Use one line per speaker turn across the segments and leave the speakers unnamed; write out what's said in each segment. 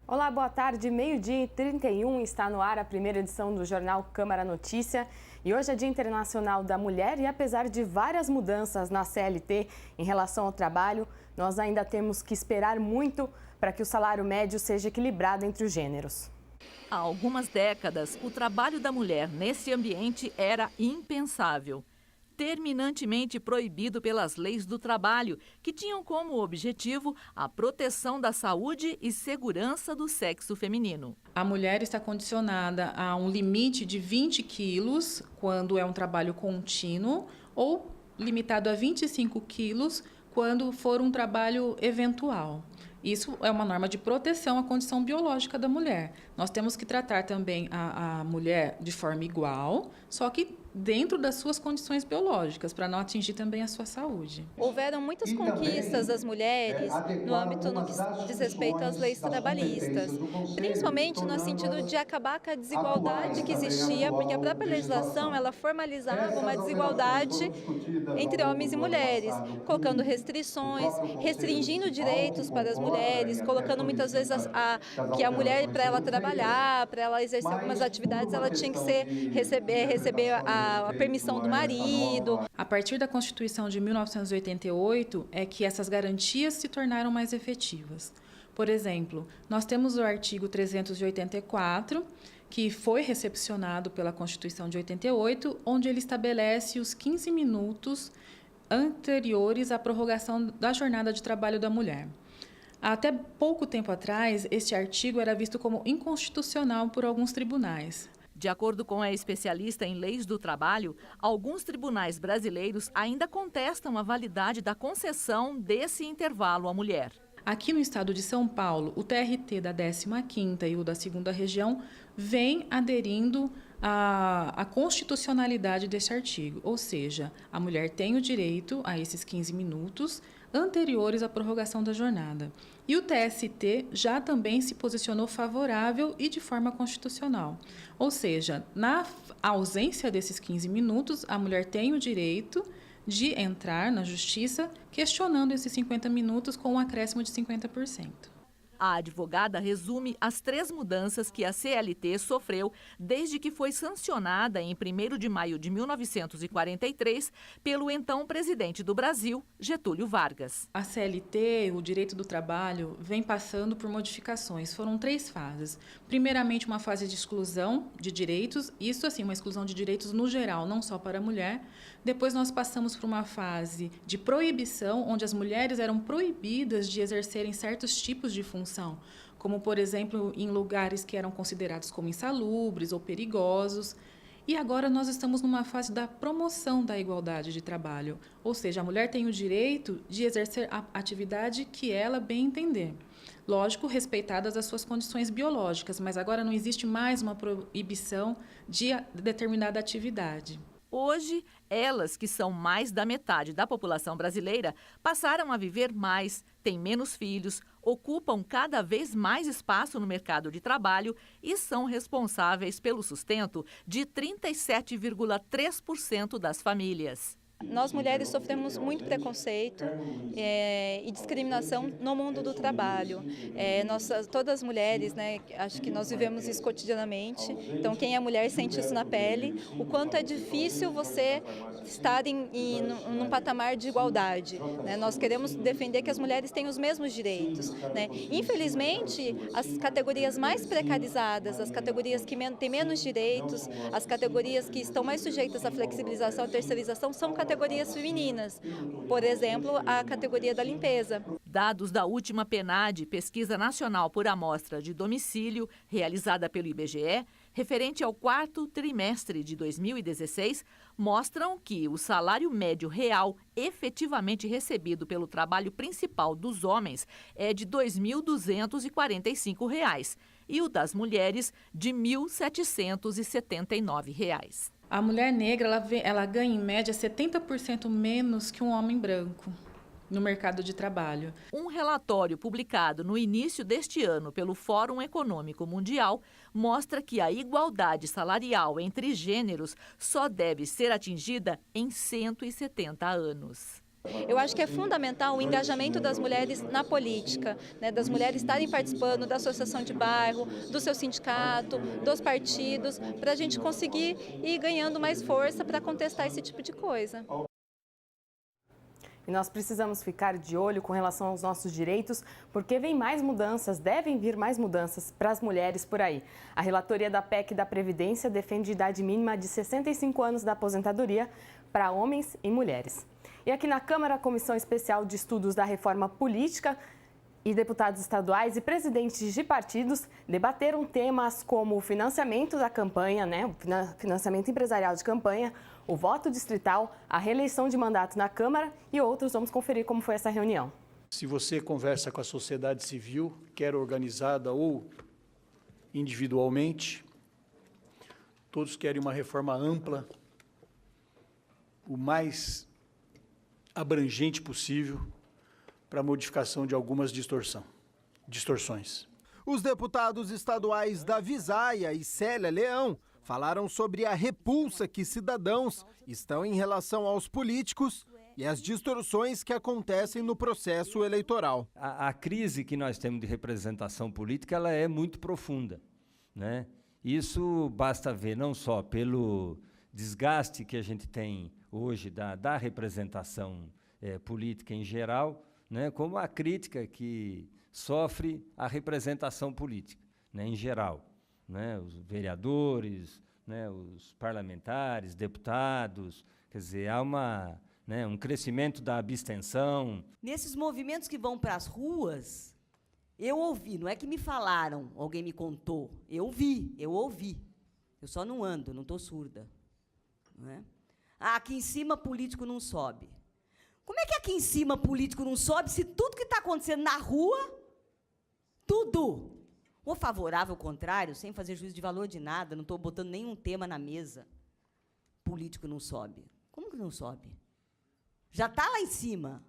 Olá, boa tarde. 12h31 está no ar a primeira edição do jornal Câmara Notícia. E hoje é Dia Internacional da Mulher e apesar de várias mudanças na CLT em relação ao trabalho, nós ainda temos que esperar muito para que o salário médio seja equilibrado entre os gêneros.
Há algumas décadas, o trabalho da mulher nesse ambiente era impensável. Terminantemente proibido pelas leis do trabalho, que tinham como objetivo a proteção da saúde e segurança do sexo feminino.
A mulher está condicionada a um limite de 20 quilos quando é um trabalho contínuo ou limitado a 25 quilos quando for um trabalho eventual. Isso é uma norma de proteção à condição biológica da mulher. Nós temos que tratar também a mulher de forma igual, só que dentro das suas condições biológicas, para não atingir também a sua saúde.
Houveram muitas conquistas das mulheres no âmbito no que diz respeito às leis trabalhistas, principalmente no sentido de acabar com a desigualdade que existia, porque a própria legislação ela formalizava uma desigualdade entre homens e mulheres, colocando restrições, restringindo direitos para as mulheres, colocando muitas vezes que a mulher, para ela trabalhar, para ela exercer algumas atividades, ela tinha que receber a permissão do marido.
A partir da Constituição de 1988 é que essas garantias se tornaram mais efetivas. Por exemplo, nós temos o artigo 384, que foi recepcionado pela Constituição de 88, onde ele estabelece os 15 minutos anteriores à prorrogação da jornada de trabalho da mulher. Até pouco tempo atrás, este artigo era visto como inconstitucional por alguns tribunais.
De acordo com a especialista em leis do trabalho, alguns tribunais brasileiros ainda contestam a validade da concessão desse intervalo à mulher.
Aqui no estado de São Paulo, o TRT da 15ª e o da 2ª região vem aderindo à constitucionalidade deste artigo, ou seja, a mulher tem o direito a esses 15 minutos anteriores à prorrogação da jornada. E o TST já também se posicionou favorável e de forma constitucional. Ou seja, na ausência desses 15 minutos, a mulher tem o direito de entrar na justiça questionando esses 50 minutos com um acréscimo de 50%.
A advogada resume as 3 mudanças que a CLT sofreu desde que foi sancionada em 1º de maio de 1943 pelo então presidente do Brasil, Getúlio Vargas.
A CLT, o direito do trabalho, vem passando por modificações. Foram 3 fases. Primeiramente, uma fase de exclusão de direitos, isso assim, uma exclusão de direitos no geral, não só para a mulher. Depois nós passamos por uma fase de proibição, onde as mulheres eram proibidas de exercerem certos tipos de função, como, por exemplo, em lugares que eram considerados como insalubres ou perigosos. E agora nós estamos numa fase da promoção da igualdade de trabalho, ou seja, a mulher tem o direito de exercer a atividade que ela bem entender. Lógico, respeitadas as suas condições biológicas, mas agora não existe mais uma proibição de determinada atividade.
Hoje, elas, que são mais da metade da população brasileira, passaram a viver mais, têm menos filhos, ocupam cada vez mais espaço no mercado de trabalho e são responsáveis pelo sustento de 37,3% das famílias.
Nós mulheres sofremos muito preconceito e discriminação no mundo do trabalho. Todas as mulheres, né, acho que nós vivemos isso cotidianamente, então quem é mulher sente isso na pele, o quanto é difícil você estar num patamar de igualdade. Né? Nós queremos defender que as mulheres tenham os mesmos direitos. Né? Infelizmente, as categorias mais precarizadas, as categorias que têm menos direitos, as categorias que estão mais sujeitas à flexibilização e terceirização são categorias femininas, por exemplo, a categoria da limpeza.
Dados da última PNAD, Pesquisa Nacional por Amostra de Domicílio, realizada pelo IBGE, referente ao 4º trimestre de 2016, mostram que o salário médio real efetivamente recebido pelo trabalho principal dos homens é de R$ 2.245 e o das mulheres de R$ 1.779.
A mulher negra ela ganha, em média, 70% menos que um homem branco no mercado de trabalho.
Um relatório publicado no início deste ano pelo Fórum Econômico Mundial mostra que a igualdade salarial entre gêneros só deve ser atingida em 170 anos.
Eu acho que é fundamental o engajamento das mulheres na política, né, das mulheres estarem participando da associação de bairro, do seu sindicato, dos partidos, para a gente conseguir ir ganhando mais força para contestar esse tipo de coisa.
E nós precisamos ficar de olho com relação aos nossos direitos, porque vem mais mudanças, devem vir mais mudanças para as mulheres por aí. A relatoria da PEC da Previdência defende idade mínima de 65 anos da aposentadoria para homens e mulheres. E aqui na Câmara, a Comissão Especial de Estudos da Reforma Política e deputados estaduais e presidentes de partidos debateram temas como o financiamento da campanha, o financiamento empresarial de campanha, o voto distrital, a reeleição de mandato na Câmara e outros. Vamos conferir como foi essa reunião.
Se você conversa com a sociedade civil, quer organizada ou individualmente, todos querem uma reforma ampla, o mais abrangente possível, para a modificação de algumas distorções.
Os deputados estaduais Davi Zaia e Célia Leão falaram sobre a repulsa que cidadãos estão em relação aos políticos e as distorções que acontecem no processo eleitoral.
A crise que nós temos de representação política, ela é muito profunda, né? Isso basta ver não só pelo desgaste que a gente tem hoje da representação política em geral, né, como a crítica que sofre a representação política, né, em geral, né, os vereadores, né, os parlamentares, deputados, quer dizer, há um crescimento da abstenção.
Nesses movimentos que vão para as ruas, eu ouvi, não é que me falaram, alguém me contou, eu ouvi, eu só não ando, não estou surda. Não é? Aqui em cima político não sobe. Como é que aqui em cima político não sobe se tudo que está acontecendo na rua, tudo, ou favorável ou contrário, sem fazer juízo de valor de nada, não estou botando nenhum tema na mesa, político não sobe? Como que não sobe? Já está lá em cima,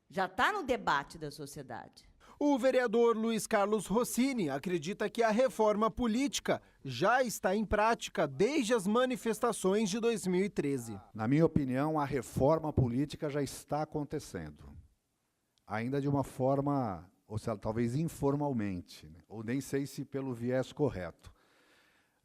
já está no debate da sociedade.
O vereador Luiz Carlos Rossini acredita que a reforma política já está em prática desde as manifestações de 2013.
Na minha opinião, a reforma política já está acontecendo. Ainda de uma forma, ou seja, talvez informalmente, né? Ou nem sei se pelo viés correto.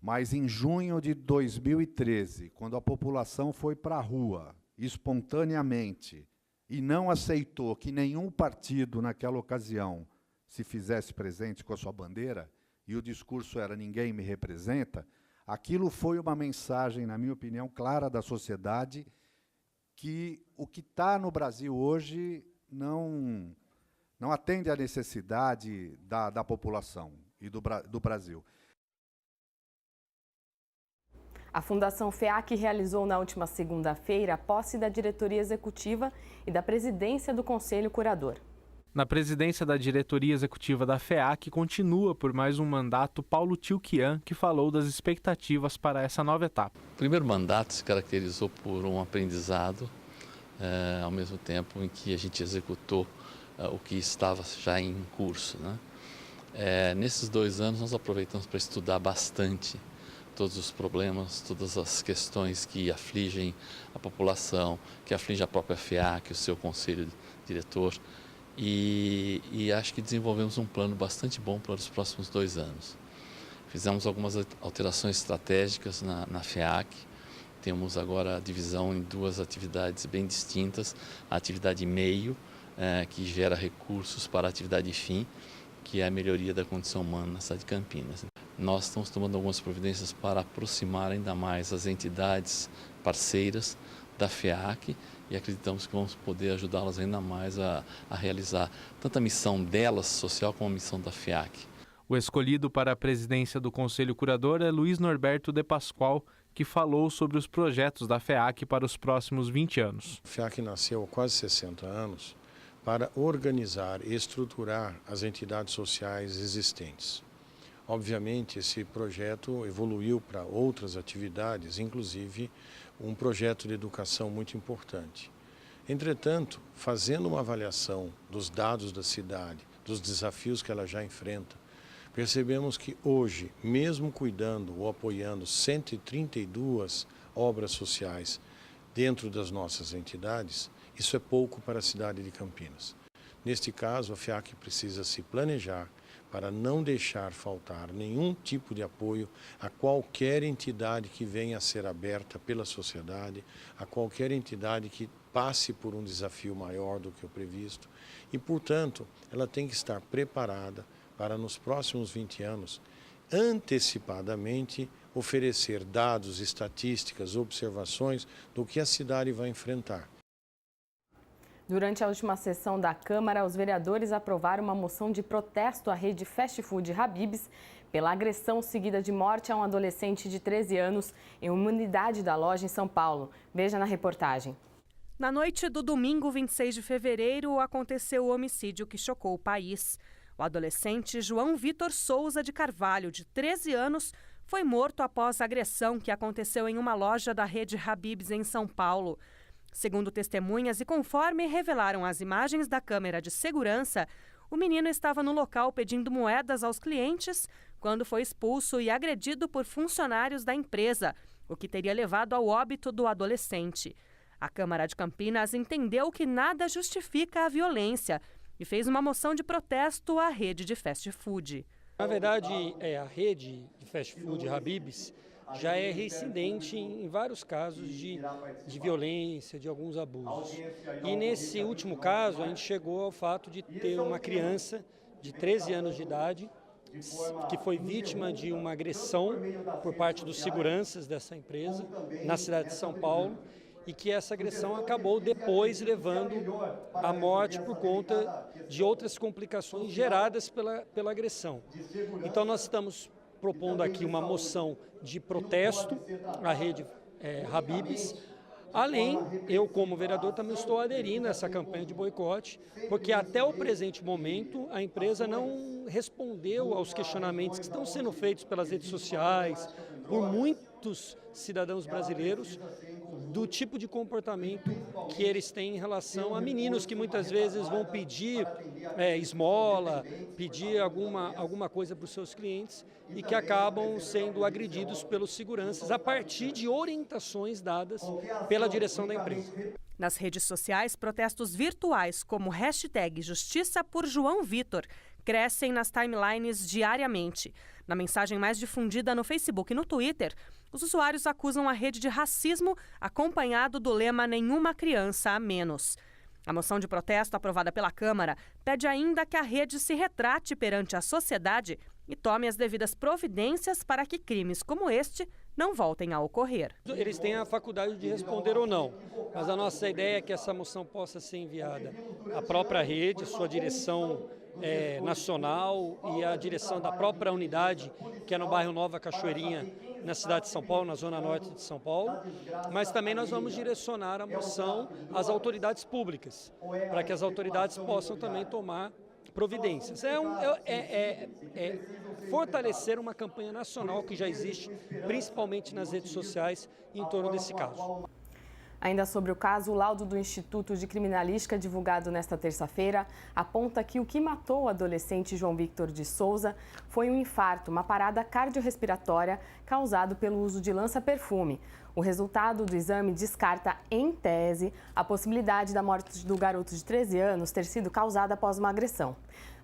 Mas em junho de 2013, quando a população foi para a rua, espontaneamente, e não aceitou que nenhum partido, naquela ocasião, se fizesse presente com a sua bandeira, e o discurso era "ninguém me representa", aquilo foi uma mensagem, na minha opinião, clara da sociedade, que o que está no Brasil hoje não atende à necessidade da população e do Brasil.
A Fundação FEAC realizou na última segunda-feira a posse da diretoria executiva e da presidência do Conselho Curador.
Na presidência da diretoria executiva da FEAC continua por mais um mandato Paulo Tilquian, que falou das expectativas para essa nova etapa.
O primeiro mandato se caracterizou por um aprendizado, ao mesmo tempo em que a gente executou o que estava já em curso, né? Nesses 2 anos nós aproveitamos para estudar bastante todos os problemas, todas as questões que afligem a população, que afligem a própria FEAC, o seu conselho diretor, e acho que desenvolvemos um plano bastante bom para os próximos 2 anos. Fizemos algumas alterações estratégicas na FEAC, temos agora a divisão em 2 atividades bem distintas, a atividade meio, que gera recursos para a atividade fim, que é a melhoria da condição humana na cidade de Campinas. Nós estamos tomando algumas providências para aproximar ainda mais as entidades parceiras da FEAC e acreditamos que vamos poder ajudá-las ainda mais a realizar tanto a missão delas social como a missão da FEAC.
O escolhido para a presidência do Conselho Curador é Luiz Norberto de Pascoal, que falou sobre os projetos da FEAC para os próximos 20 anos.
A FEAC nasceu há quase 60 anos para organizar e estruturar as entidades sociais existentes. Obviamente, esse projeto evoluiu para outras atividades, inclusive um projeto de educação muito importante. Entretanto, fazendo uma avaliação dos dados da cidade, dos desafios que ela já enfrenta, percebemos que hoje, mesmo cuidando ou apoiando 132 obras sociais dentro das nossas entidades, Isso é pouco para a cidade de Campinas. Neste caso, a FEAC precisa se planejar para não deixar faltar nenhum tipo de apoio a qualquer entidade que venha a ser aberta pela sociedade, a qualquer entidade que passe por um desafio maior do que o previsto. E, portanto, ela tem que estar preparada para, nos próximos 20 anos, antecipadamente oferecer dados, estatísticas, observações do que a cidade vai enfrentar.
Durante a última sessão da Câmara, os vereadores aprovaram uma moção de protesto à rede fast food Habib's pela agressão seguida de morte a um adolescente de 13 anos em uma unidade da loja em São Paulo. Veja na reportagem.
Na noite do domingo, 26 de fevereiro, aconteceu o homicídio que chocou o país. O adolescente João Vitor Souza de Carvalho, de 13 anos, foi morto após a agressão que aconteceu em uma loja da rede Habib's em São Paulo. Segundo testemunhas e conforme revelaram as imagens da câmera de segurança, o menino estava no local pedindo moedas aos clientes quando foi expulso e agredido por funcionários da empresa, o que teria levado ao óbito do adolescente. A Câmara de Campinas entendeu que nada justifica a violência e fez uma moção de protesto à rede de fast food.
Na verdade, a rede de fast food Habib's já é reincidente em vários casos de violência, de alguns abusos. E nesse último caso, a gente chegou ao fato de ter uma criança de 13 anos de idade que foi vítima de uma agressão por parte dos seguranças dessa empresa na cidade de São Paulo e que essa agressão acabou depois levando à morte por conta de outras complicações geradas pela agressão. Então nós estamos propondo aqui uma moção de protesto à rede Habib's. Além, eu como vereador também estou aderindo a essa campanha de boicote, porque até o presente momento a empresa não respondeu aos questionamentos que estão sendo feitos pelas redes sociais, por muitos cidadãos brasileiros, do tipo de comportamento que eles têm em relação a meninos que muitas vezes vão pedir esmola, pedir alguma coisa para os seus clientes e que acabam sendo agredidos pelos seguranças a partir de orientações dadas pela direção da empresa.
Nas redes sociais, protestos virtuais como hashtag Justiça por João Vitor crescem nas timelines diariamente. Na mensagem mais difundida no Facebook e no Twitter, os usuários acusam a rede de racismo, acompanhado do lema Nenhuma criança a menos. A moção de protesto aprovada pela Câmara pede ainda que a rede se retrate perante a sociedade e tome as devidas providências para que crimes como este não voltem a ocorrer.
Eles têm a faculdade de responder ou não, mas a nossa ideia é que essa moção possa ser enviada à própria rede, sua direção nacional e a direção da própria unidade, que é no bairro Nova Cachoeirinha, na cidade de São Paulo, na zona norte de São Paulo, mas também nós vamos direcionar a moção às autoridades públicas, para que as autoridades possam também tomar providências. Fortalecer uma campanha nacional que já existe, principalmente nas redes sociais, em torno desse caso.
Ainda sobre o caso, o laudo do Instituto de Criminalística, divulgado nesta terça-feira, aponta que o que matou o adolescente João Vitor de Souza foi um infarto, uma parada cardiorrespiratória causado pelo uso de lança-perfume. O resultado do exame descarta, em tese, a possibilidade da morte do garoto de 13 anos ter sido causada após uma agressão.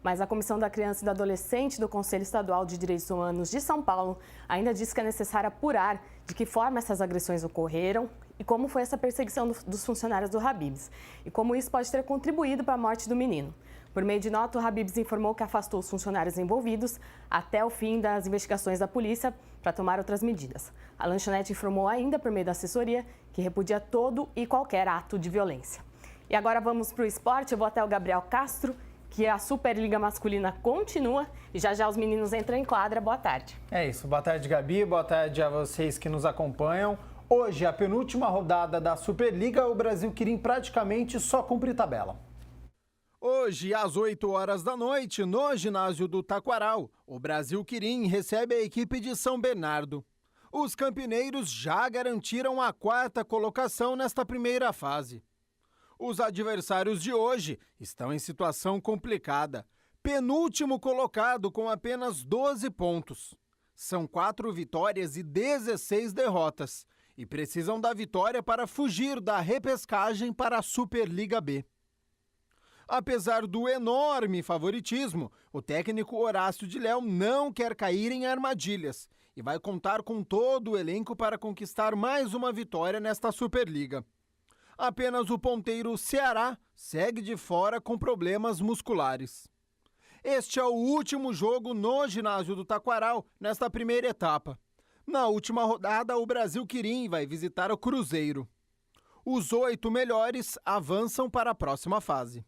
Mas a Comissão da Criança e do Adolescente do Conselho Estadual de Direitos Humanos de São Paulo ainda diz que é necessário apurar de que forma essas agressões ocorreram e como foi essa perseguição dos funcionários do Habib's e como isso pode ter contribuído para a morte do menino. Por meio de nota, o Habib's informou que afastou os funcionários envolvidos até o fim das investigações da polícia para tomar outras medidas. A lanchonete informou ainda, por meio da assessoria, que repudia todo e qualquer ato de violência. E agora vamos para o esporte. Eu vou até o Gabriel Castro, que a Superliga Masculina continua e já os meninos entram em quadra. Boa tarde.
É isso. Boa tarde, Gabi. Boa tarde a vocês que nos acompanham. Hoje, a penúltima rodada da Superliga, o Brasil Quirim praticamente só cumpre tabela.
Hoje, às 8 horas da noite, no ginásio do Taquaral, o Brasil Quirim recebe a equipe de São Bernardo. Os campineiros já garantiram a 4ª colocação nesta primeira fase. Os adversários de hoje estão em situação complicada. Penúltimo colocado com apenas 12 pontos. São 4 vitórias e 16 derrotas. e precisam da vitória para fugir da repescagem para a Superliga B. Apesar do enorme favoritismo, o técnico Horácio de Léo não quer cair em armadilhas e vai contar com todo o elenco para conquistar mais uma vitória nesta Superliga. Apenas o ponteiro Ceará segue de fora com problemas musculares. Este é o último jogo no ginásio do Taquaral nesta primeira etapa. Na última rodada, o Brasil Quirim vai visitar o Cruzeiro. Os 8 melhores avançam para a próxima fase.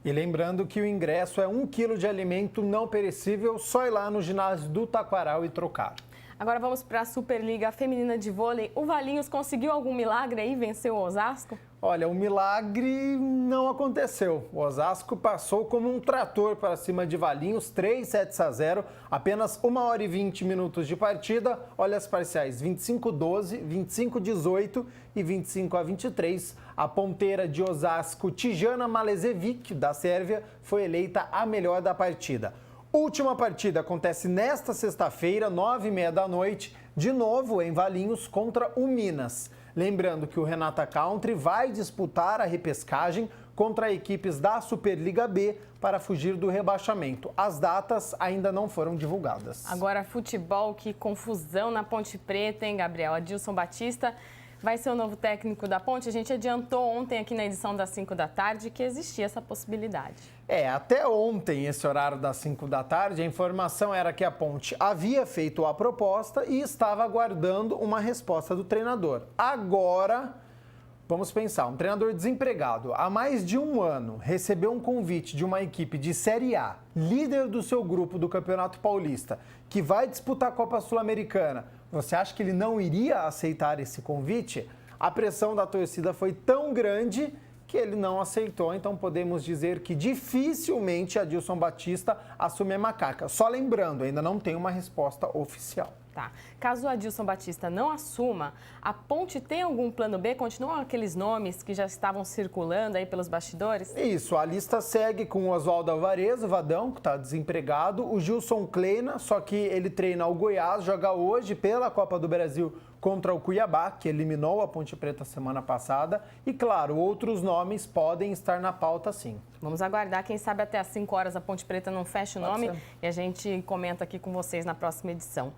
E lembrando que o ingresso é 1 quilo de alimento não perecível, só ir lá no ginásio do Taquaral e trocar.
Agora vamos para a Superliga Feminina de Vôlei. O Valinhos conseguiu algum milagre aí, venceu o Osasco?
Olha, o milagre não aconteceu. O Osasco passou como um trator para cima de Valinhos, 3-0, apenas 1 hora e 20 minutos de partida. Olha as parciais, 25-12, 25-18 e 25-23. A ponteira de Osasco, Tijana Malezevic, da Sérvia, foi eleita a melhor da partida. Última partida acontece nesta sexta-feira, 9h30 da noite, de novo em Valinhos contra o Minas. Lembrando que o Renata Country vai disputar a repescagem contra equipes da Superliga B para fugir do rebaixamento. As datas ainda não foram divulgadas.
Agora, futebol, que confusão na Ponte Preta, hein, Gabriel? Adilson Batista vai ser o novo técnico da Ponte. A gente adiantou ontem aqui na edição das 5 da tarde que existia essa possibilidade.
Até ontem, esse horário das 5 da tarde, a informação era que a Ponte havia feito a proposta e estava aguardando uma resposta do treinador. Agora, vamos pensar, um treinador desempregado há mais de 1 ano recebeu um convite de uma equipe de Série A, líder do seu grupo do Campeonato Paulista, que vai disputar a Copa Sul-Americana. Você acha que ele não iria aceitar esse convite? A pressão da torcida foi tão grande que ele não aceitou, então podemos dizer que dificilmente Adilson Batista assume a macaca. Só lembrando, ainda não tem uma resposta oficial.
Tá. Caso o Adilson Batista não assuma, a Ponte tem algum plano B? Continuam aqueles nomes que já estavam circulando aí pelos bastidores?
Isso, a lista segue com o Oswaldo Alvarez, o Vadão, que está desempregado, o Gilson Kleina, só que ele treina o Goiás, joga hoje pela Copa do Brasil contra o Cuiabá, que eliminou a Ponte Preta semana passada. E, claro, outros nomes podem estar na pauta, sim.
Vamos aguardar, quem sabe até às 5 horas a Ponte Preta não fecha o nome e a gente comenta aqui com vocês na próxima edição.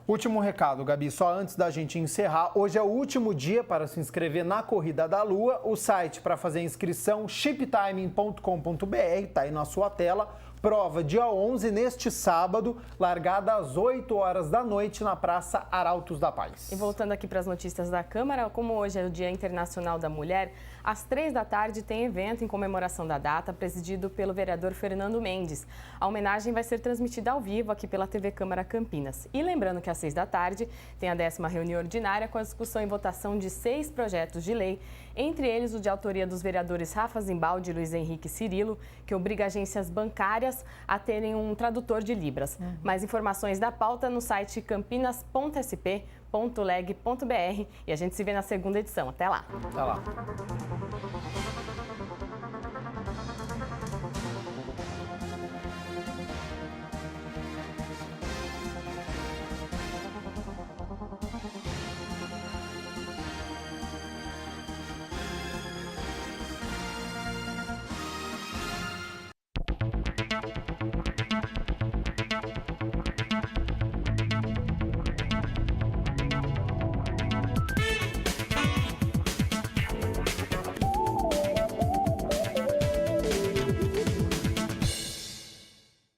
Último recado, Gabi, só antes da gente encerrar, hoje é o último dia para se inscrever na Corrida da Lua. O site para fazer a inscrição, shiptiming.com.br, está aí na sua tela. Prova dia 11, neste sábado, largada às 8 horas da noite na Praça Arautos da Paz.
E voltando aqui para as notícias da Câmara, como hoje é o Dia Internacional da Mulher, às 3 da tarde tem evento em comemoração da data, presidido pelo vereador Fernando Mendes. A homenagem vai ser transmitida ao vivo aqui pela TV Câmara Campinas. E lembrando que às 6 da tarde tem a 10ª reunião ordinária com a discussão e votação de 6 projetos de lei, entre eles o de autoria dos vereadores Rafa Zimbaldi e Luiz Henrique Cirilo, que obriga agências bancárias a terem um tradutor de Libras. Mais informações da pauta no site campinas.sp.leg.br e a gente se vê na segunda edição. Até lá!
Até lá!